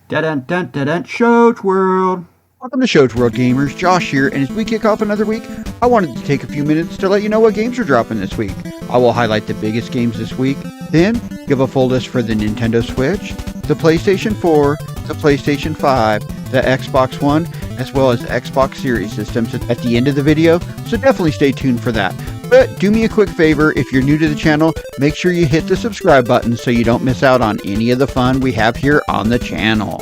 Dun Shoach World. Welcome to Shoach World Gamers, Josh here, and as we kick off another week, I wanted to take a few minutes to let you know what games are dropping this week. I will highlight the biggest games this week, then give a full list for the Nintendo Switch, the PlayStation 4, the PlayStation 5, the Xbox One, as well as Xbox Series systems at the end of the video, so definitely stay tuned for that. But do me a quick favor, if you're new to the channel, make sure you hit the subscribe button so you don't miss out on any of the fun we have here on the channel.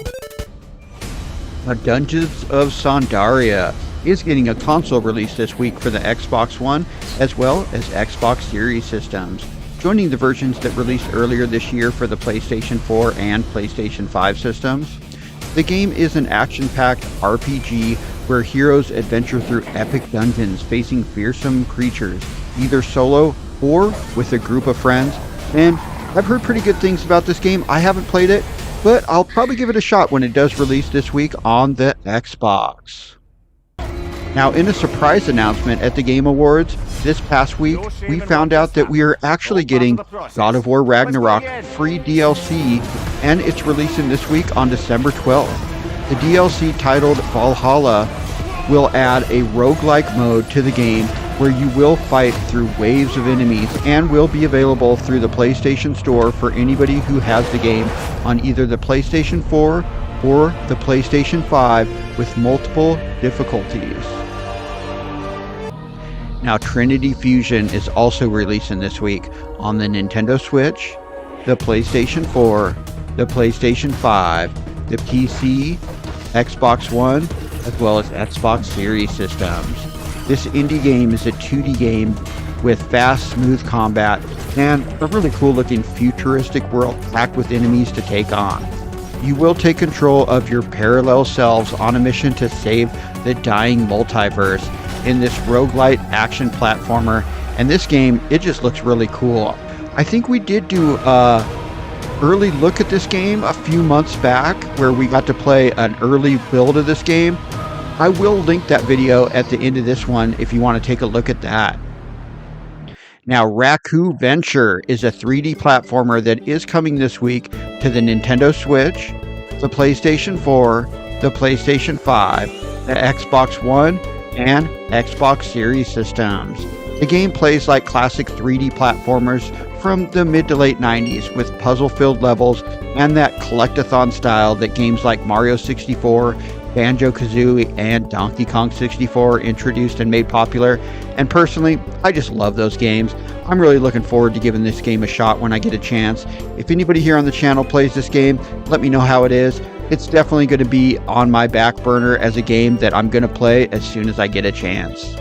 Dungeons of Sondaria is getting a console release this week for the Xbox One, as well as Xbox Series systems, joining the versions that released earlier this year for the PlayStation 4 and PlayStation 5 systems. The game is an action-packed RPG where heroes adventure through epic dungeons facing fearsome creatures, either solo or with a group of friends. And I've heard pretty good things about this game. I haven't played it, but I'll probably give it a shot when it does release this week on the Xbox. Now, in a surprise announcement at the Game Awards this past week, we found out that we are actually getting God of War Ragnarok free DLC, and it's releasing this week on December 12th. The DLC titled Valhalla will add a roguelike mode to the game where you will fight through waves of enemies and will be available through the PlayStation Store for anybody who has the game on either the PlayStation 4 or the PlayStation 5 with multiple difficulties. Now, Trinity Fusion is also releasing this week on the Nintendo Switch, the PlayStation 4, the PlayStation 5, the PC, Xbox One, as well as Xbox Series systems. This indie game is a 2D game with fast, smooth combat and a really cool looking futuristic world packed with enemies to take on. You will take control of your parallel selves on a mission to save the dying multiverse in this roguelite action platformer, and this game, it just looks really cool. I think we did do early look at this game a few months back where we got to play an early build of this game. I will link that video at the end of this one if you want to take a look at that. Now, Raku Venture is a 3D platformer that is coming this week to the Nintendo Switch, the PlayStation 4, the PlayStation 5, the Xbox One, and Xbox Series systems. The game plays like classic 3D platformers from the mid to late 90s with puzzle-filled levels and that collectathon style that games like Mario 64, Banjo-Kazooie, and Donkey Kong 64 introduced and made popular. And personally, I just love those games. I'm really looking forward to giving this game a shot when I get a chance. If anybody here on the channel plays this game, let me know how it is. It's definitely going to be on my back burner as a game that I'm going to play as soon as I get a chance.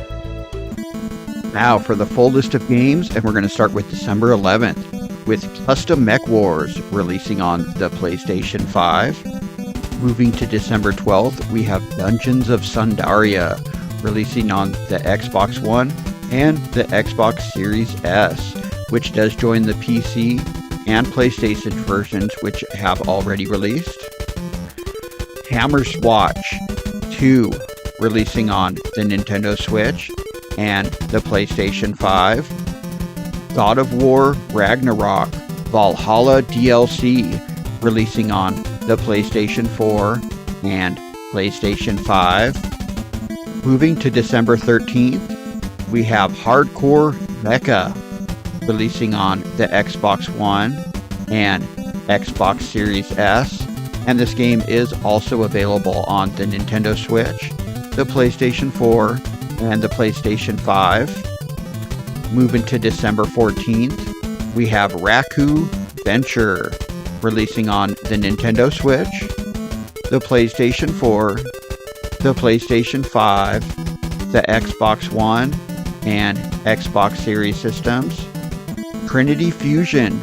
Now for the full list of games, and we're going to start with December 11th with Custom Mech Wars releasing on the PlayStation 5. Moving to December 12th, we have Dungeons of Sondaria releasing on the Xbox One and the Xbox Series S, which does join the PC and PlayStation versions which have already released. Hammerswatch 2 releasing on the Nintendo Switch and the PlayStation 5. God of War Ragnarok Valhalla DLC releasing on the PlayStation 4 and PlayStation 5. Moving to December 13th, we have Hardcore Mecha releasing on the Xbox One and Xbox Series S, and this game is also available on the Nintendo Switch, the PlayStation 4, and the PlayStation 5. Moving to December 14th, we have Raku Venture releasing on the Nintendo Switch, the PlayStation 4, the PlayStation 5, the Xbox One, and Xbox Series systems. Trinity Fusion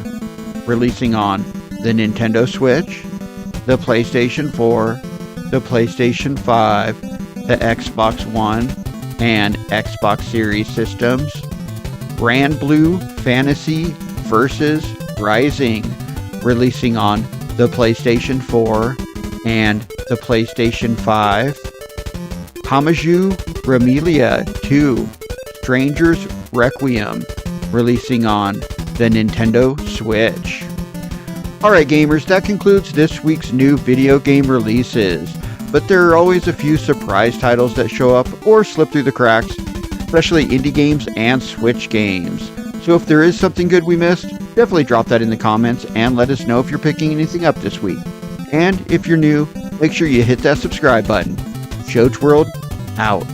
releasing on the Nintendo Switch, the PlayStation 4, the PlayStation 5, the Xbox One, and Xbox Series systems. Granblue Fantasy Versus Rising releasing on the PlayStation 4 and the PlayStation 5. Hamaju Ramilia 2 Stranger's Requiem releasing on the Nintendo Switch. Alright gamers, that concludes this week's new video game releases. But there are always a few surprise titles that show up or slip through the cracks, especially indie games and Switch games. So if there is something good we missed, definitely drop that in the comments and let us know if you're picking anything up this week. And if you're new, make sure you hit that subscribe button. Shoach World, out.